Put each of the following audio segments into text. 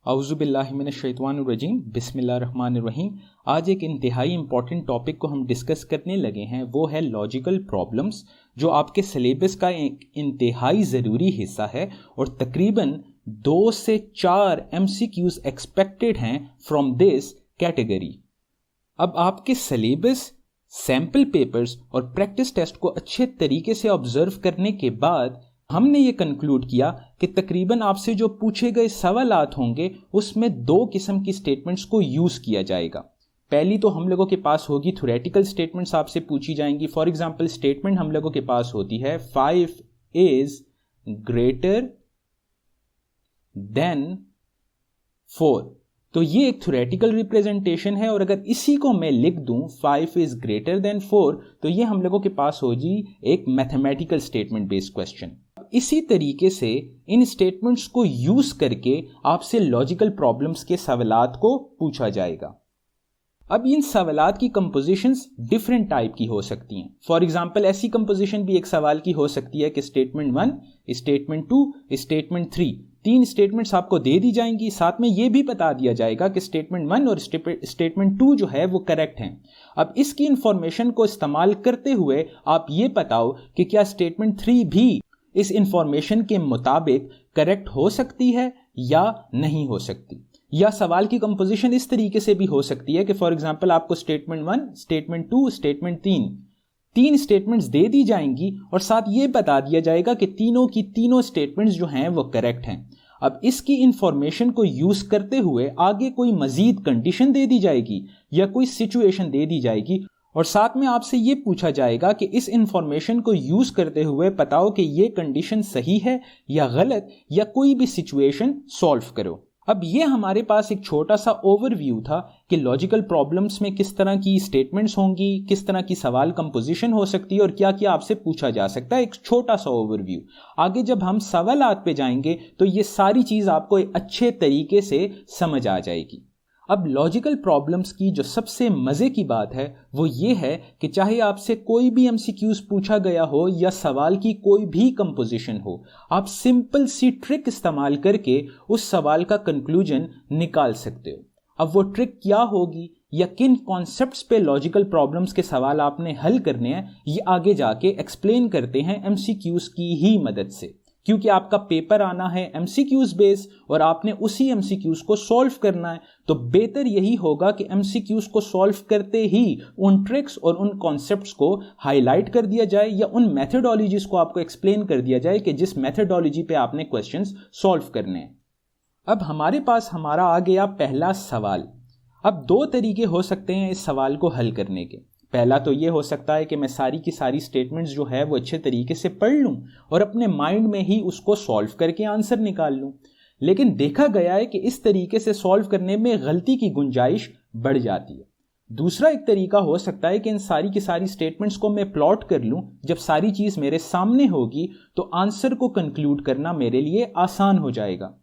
औज़ुबिल्लाहिमिनश्शैतानिर्रजीम बिस्मिल्लाहिर्रहमानिर्रहीम। आज एक इंतहाई इम्पॉर्टेंट टॉपिक को हम डिस्कस करने लगे हैं, वो है लॉजिकल प्रॉब्लम्स, जो आपके सिलेबस का एक इंतहाई ज़रूरी हिस्सा है और तकरीबन 2 से 4 MCQs एक्सपेक्टेड हैं फ्रॉम दिस कैटेगरी। अब आपके सिलेबस, सैम्पल पेपर्स और प्रैक्टिस टेस्ट को अच्छे तरीके से ऑब्जर्व करने के बाद हमने ये कंक्लूड किया कि तकरीबन आपसे जो पूछे गए सवालात होंगे उसमें 2 किस्म की स्टेटमेंट्स को यूज़ किया जाएगा। पहली तो हम लोगों के पास होगी थ्योरेटिकल स्टेटमेंट्स आपसे पूछी जाएंगी। फॉर एग्जांपल स्टेटमेंट हम लोगों के पास होती है 5 इज ग्रेटर देन 4। तो ये एक थ्योरेटिकल रिप्रेजेंटेशन है और अगर इसी को मैं लिख दूं 5 इज ग्रेटर देन 4 तो ये हम लोगों के पास होगी एक मैथमेटिकल स्टेटमेंट बेस्ड क्वेश्चन। इसी तरीके से इन स्टेटमेंट्स को यूज करके आपसे लॉजिकल प्रॉब्लम्स के सवालात को पूछा जाएगा। अब इन सवालात की कंपोजिशंस डिफरेंट टाइप की हो सकती हैं। फॉर एग्जांपल ऐसी कंपोजिशन भी एक सवाल की हो सकती है कि स्टेटमेंट 1, स्टेटमेंट 2, स्टेटमेंट 3, 3 स्टेटमेंट्स आपको दे दी जाएंगी। साथ में यह भी बता दिया जाएगा कि स्टेटमेंट 1 और स्टेटमेंट 2 जो है वो करेक्ट हैं। अब इसकी इंफॉर्मेशन को इस्तेमाल करते हुए आप ये बताओ कि क्या स्टेटमेंट 3 भी इस इंफॉर्मेशन के मुताबिक करेक्ट हो सकती है या नहीं हो सकती। या सवाल की कंपोजिशन इस तरीके से भी हो सकती है कि फॉर एग्जांपल आपको स्टेटमेंट 1, स्टेटमेंट 2, स्टेटमेंट 3 स्टेटमेंट्स दे दी जाएंगी और साथ ये बता दिया जाएगा कि तीनों की तीनों स्टेटमेंट्स जो हैं वो करेक्ट हैं। अब इसकी इंफॉर्मेशन को यूज करते हुए आगे कोई मजीद कंडीशन दे दी जाएगी या कोई सिचुएशन दे दी जाएगी और साथ में आपसे ये पूछा जाएगा कि इस इंफॉर्मेशन को यूज करते हुए बताओ कि ये कंडीशन सही है या गलत, या कोई भी सिचुएशन सॉल्व करो। अब ये हमारे पास एक छोटा सा ओवरव्यू था कि लॉजिकल प्रॉब्लम्स में किस तरह की स्टेटमेंट्स होंगी, किस तरह की सवाल कंपोजिशन हो सकती है और क्या क्या आपसे पूछा जा सकता है। एक छोटा सा ओवरव्यू। आगे जब हम सवालात पे जाएंगे तो ये सारी चीज आपको एक अच्छे तरीके से समझ आ जाएगी। अब लॉजिकल प्रॉब्लम्स की जो सबसे मजे की बात है वो ये है कि चाहे आपसे कोई भी MCQs पूछा गया हो या सवाल की कोई भी कंपोजिशन हो, आप सिंपल सी ट्रिक इस्तेमाल करके उस सवाल का कंक्लूजन निकाल सकते हो। अब वो ट्रिक क्या होगी या किन कॉन्सेप्ट्स पे लॉजिकल प्रॉब्लम्स के सवाल आपने हल करने हैं, ये आगे जाके एक्सप्लेन करते हैं MCQs की ही मदद से। क्योंकि आपका पेपर आना है MCQs बेस और आपने उसी MCQs को सॉल्व करना है, तो बेहतर यही होगा कि MCQs को सॉल्व करते ही उन ट्रिक्स और उन कॉन्सेप्ट्स को हाईलाइट कर दिया जाए या उन मेथडोलॉजीज को आपको एक्सप्लेन कर दिया जाए कि जिस मेथडोलॉजी पे आपने क्वेश्चंस सॉल्व करने हैं। अब हमारे पास हमारा आ गया पहला सवाल। अब 2 तरीके हो सकते हैं इस सवाल को हल करने के। पहला तो ये हो सकता है कि मैं सारी की सारी स्टेटमेंट्स जो है वो अच्छे तरीके से पढ़ लूं और अपने माइंड में ही उसको सॉल्व करके आंसर निकाल लूं। लेकिन देखा गया है कि इस तरीके से सॉल्व करने में गलती की गुंजाइश बढ़ जाती है। दूसरा एक तरीका हो सकता है कि इन सारी की सारी स्टेटमेंट्स को मैं प्लॉट कर लूं। जब सारी चीज मेरे सामने होगी तो आंसर को कंक्लूड करना मेरे लिए आसान हो जाएगा।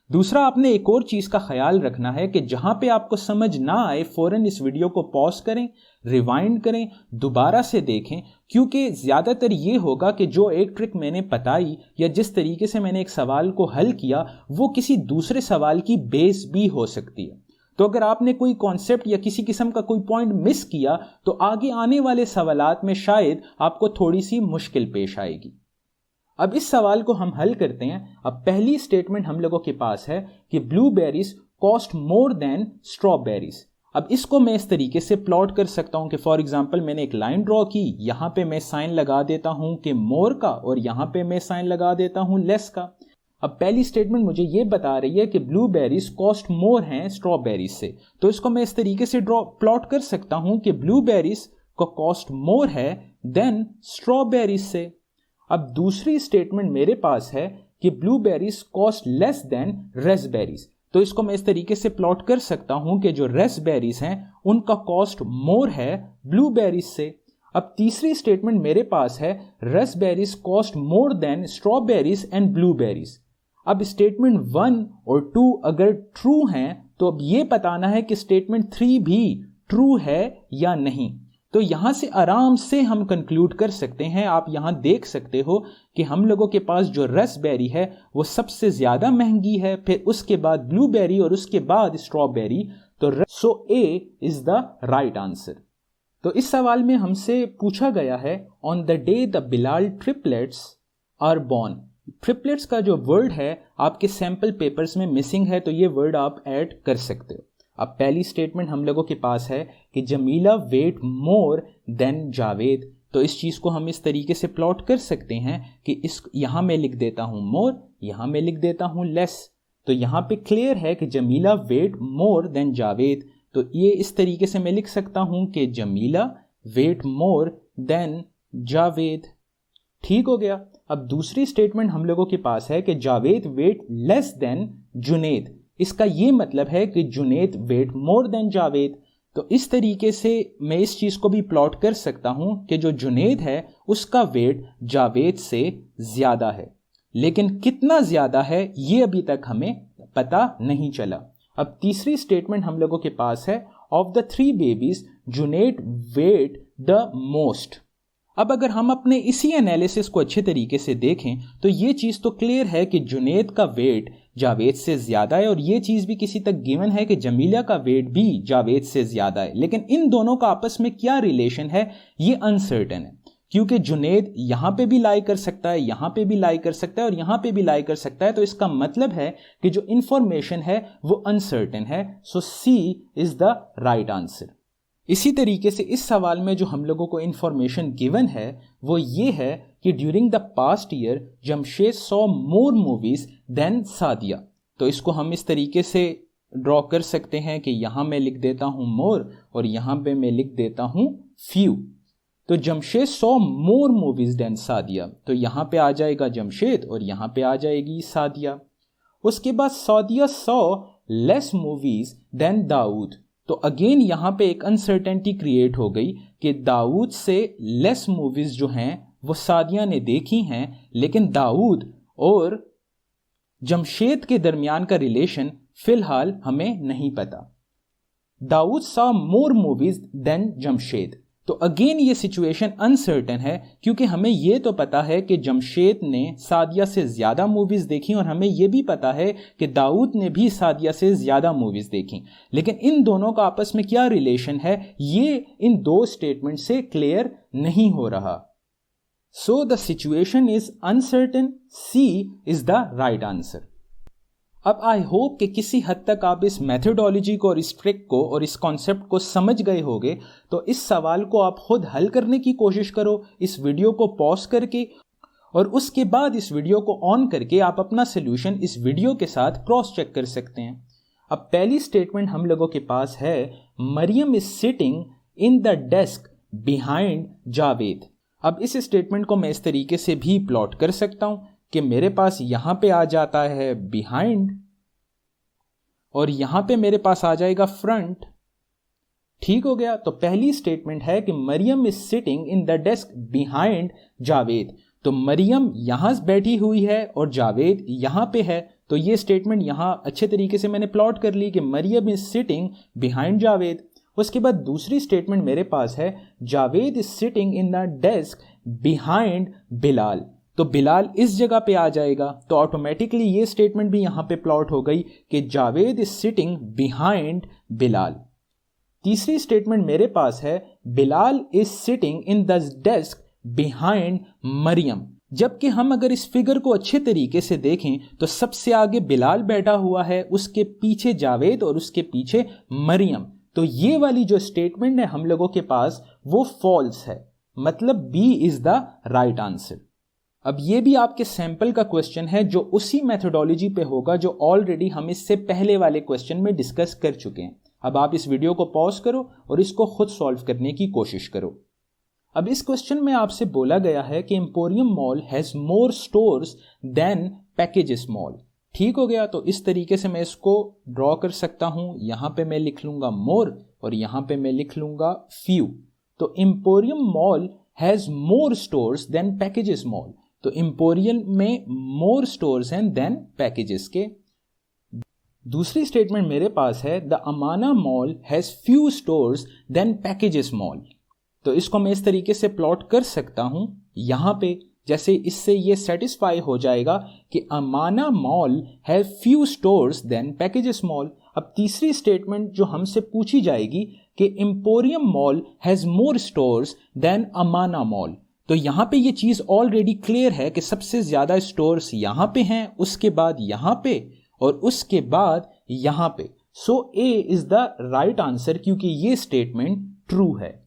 दूसरा, आपने एक और चीज का ख्याल रखना है कि जहां पे आपको समझ ना आए फौरन इस वीडियो को पॉज करें, रिवाइंड करें, दोबारा से देखें, क्योंकि ज्यादातर ये होगा कि जो एक ट्रिक मैंने बताई या जिस तरीके से मैंने एक सवाल को हल किया वो किसी दूसरे सवाल की बेस भी हो सकती है। तो अगर आपने कोई कॉन्सेप्ट या किसी किस्म का कोई पॉइंट मिस किया तो आगे आने वाले सवालात में शायद आपको थोड़ी सी मुश्किल पेश आएगी। अब इस सवाल को हम हल करते हैं। अब पहली स्टेटमेंट हम लोगों के पास है कि blueberries cost more than strawberries. अब इसको मैं इस तरीके से प्लॉट कर सकता हूं कि फॉर एग्जांपल मैंने एक लाइन ड्रॉ की, यहां पे मैं साइन लगा देता हूं कि मोर का और यहां पे मैं साइन लगा देता हूं लेस का। अब पहली स्टेटमेंट मुझे ये बता रही है कि ब्लूबेरीज कॉस्ट मोर हैं स्ट्रॉबेरीज से, तो इसको मैं इस तरीके से प्लॉट कर सकता हूं कि ब्लूबेरीज का कॉस्ट मोर है देन स्ट्रॉबेरीज से। अब दूसरी स्टेटमेंट मेरे पास है कि ब्लूबेरीज कॉस्ट लेस देन रेस्पबेरीज, तो इसको मैं इस तरीके से प्लॉट कर सकता हूं कि जो रेस्पबेरीज हैं उनका कॉस्ट मोर है ब्लूबेरीज से। अब तीसरी स्टेटमेंट मेरे पास है raspberries cost more than strawberries and blueberries. अब स्टेटमेंट 1 और 2 अगर ट्रू हैं तो अब ये बताना है कि स्टेटमेंट 3 भी ट्रू है या नहीं। तो यहां से आराम से हम कंक्लूड कर सकते हैं, आप यहां देख सकते हो कि हम लोगों के पास जो रसबेरी है वो सबसे ज्यादा महंगी है, फिर उसके बाद ब्लूबेरी और उसके बाद स्ट्रॉबेरी। तो so A is the right answer. तो इस सवाल में हमसे पूछा गया है on the day the Bilal triplets are born. Triplets का जो वर्ड है आपके सैंपल पेपर्स में मिसिंग है, तो ये वर्ड आप ऐड कर सकते हो। अब पहली स्टेटमेंट हम लोगों के पास है कि Jamila weight more than Javed. तो इस चीज को हम इस तरीके से प्लॉट कर सकते हैं कि इस यहां मैं लिख देता हूं मोर, यहां मैं लिख देता हूं लेस। तो यहां पे क्लियर है कि Jamila weight more than Javed. तो ये इस तरीके से मैं लिख सकता हूं कि Jamila weight more than Javed. ठीक हो गया। अब दूसरी स्टेटमेंट हम लोगों के पास है कि Javed weight less than Junaid. इसका ये मतलब है कि Junaid weight more than Javed. तो इस तरीके से मैं इस चीज को भी प्लॉट कर सकता हूं कि जो जुनेद है उसका वेट जावेद से ज्यादा है, लेकिन कितना ज्यादा है ये अभी तक हमें पता नहीं चला। अब तीसरी स्टेटमेंट हम लोगों के पास है of the 3 babies Junaid weight the most. अब अगर हम अपने इसी एनालिसिस को अच्छे तरीके से देखें तो ये चीज तो क्लियर है कि जुनेद का वेट जावेद से ज्यादा है, और ये चीज भी किसी तक गिवन है कि जमीला का वेट भी जावेद से ज्यादा है। लेकिन इन दोनों का आपस में क्या रिलेशन है ये अनसर्टेन है, क्योंकि जुनेद यहां पे भी लाई कर सकता है, यहां पे भी लाई कर सकता है और यहां पे भी लाई कर सकता है। तो इसका मतलब है कि जो इंफॉर्मेशन है वो अनसर्टेन है। सो सी इज द राइट आंसर। इसी तरीके से इस सवाल में जो हम लोगों को इंफॉर्मेशन गिवन है वो ये है कि during the past year Jamshed saw more movies than Sadia. तो इसको हम इस तरीके से ड्रॉ कर सकते हैं कि यहां मैं लिख देता हूं मोर और यहां पे मैं लिख देता हूं फ्यू। तो Jamshed saw more movies than Sadia, तो यहां पे आ जाएगा जमशेद और यहां पे आ जाएगी सादिया। उसके बाद Sadia saw less movies than Dawood. तो अगेन यहां पे एक अनसर्टेनिटी क्रिएट हो गई कि दाऊद से लेस मूवीज जो हैं वो सादिया ने देखी हैं, लेकिन दाऊद और जमशेद के दरमियान का रिलेशन फिलहाल हमें नहीं पता। Dawood saw more movies than Jamshed. तो अगेन ये सिचुएशन अनसर्टेन है, क्योंकि हमें ये तो पता है कि जमशेद ने सादिया से ज्यादा मूवीज देखी और हमें ये भी पता है कि दाऊद ने भी सादिया से ज्यादा मूवीज देखी, लेकिन इन दोनों का आपस में क्या रिलेशन है ये इन दो स्टेटमेंट से क्लियर नहीं हो रहा। So the situation is uncertain. C is the right answer. अब आई होप कि किसी हद तक आप इस मेथोडोलॉजी को और इस ट्रिक को और इस कॉन्सेप्ट को समझ गए होंगे। तो इस सवाल को आप खुद हल करने की कोशिश करो, इस वीडियो को पॉज करके, और उसके बाद इस वीडियो को ऑन करके आप अपना सोल्यूशन इस वीडियो के साथ क्रॉस चेक कर सकते हैं। अब पहली स्टेटमेंट हम लोगों के पास है Mariam is sitting in the desk behind Javed. अब इस स्टेटमेंट को मैं इस तरीके से भी प्लॉट कर सकता हूं कि मेरे पास यहां पे आ जाता है बिहाइंड और यहां पे मेरे पास आ जाएगा फ्रंट। ठीक हो गया। तो पहली स्टेटमेंट है कि Mariam is sitting in the desk behind Javed. तो मरियम यहां बैठी हुई है और जावेद यहां पे है। तो ये स्टेटमेंट यहां अच्छे तरीके से मैंने प्लॉट कर ली कि Mariam is sitting behind Javed. उसके बाद दूसरी स्टेटमेंट मेरे पास है Javed is sitting in the desk behind Bilal. तो बिलाल इस जगह पे आ जाएगा। तो ऑटोमेटिकली ये स्टेटमेंट भी यहां पे प्लॉट हो गई कि Javed is sitting behind Bilal. तीसरी स्टेटमेंट मेरे पास है Bilal is sitting in the desk behind Mariam. जबकि हम अगर इस फिगर को अच्छे तरीके से देखें तो सबसे आगे बिलाल बैठा हुआ है, उसके पीछे जावेद और उसके पीछे मरियम। तो ये वाली जो स्टेटमेंट है हम लोगों के पास वो फॉल्स है, मतलब B is the right answer. अब ये भी आपके सैंपल का क्वेश्चन है जो उसी मेथोडोलॉजी पे होगा जो ऑलरेडी हम इससे पहले वाले क्वेश्चन में डिस्कस कर चुके हैं। अब आप इस वीडियो को पॉज करो और इसको खुद सॉल्व करने की कोशिश करो। अब इस क्वेश्चन में आपसे बोला गया है कि emporium mall has more stores than packages mall. ठीक हो गया। तो इस तरीके से मैं इसको ड्रॉ कर सकता हूं। यहां पे मैं लिख लूंगा मोर और यहां पे मैं लिख लूंगा फ्यू। तो emporium mall has more stores than packages mall. तो एम्पोरियम में मोर स्टोर्स हैं देन पैकेजेस के। दूसरी स्टेटमेंट मेरे पास है the Amana mall has few stores than packages mall. तो इसको मैं इस तरीके से प्लॉट कर सकता हूं यहां पे, जैसे इससे ये सेटिस्फाई हो जाएगा कि Amana mall have few stores than packages mall. अब तीसरी स्टेटमेंट जो हमसे पूछी जाएगी कि emporium mall has more stores than Amana mall. तो यहां पे ये चीज ऑलरेडी क्लियर है कि सबसे ज्यादा स्टोर्स यहां पे हैं, उसके बाद यहां पे और उसके बाद यहां पे। सो A is the right answer क्योंकि ये स्टेटमेंट ट्रू है।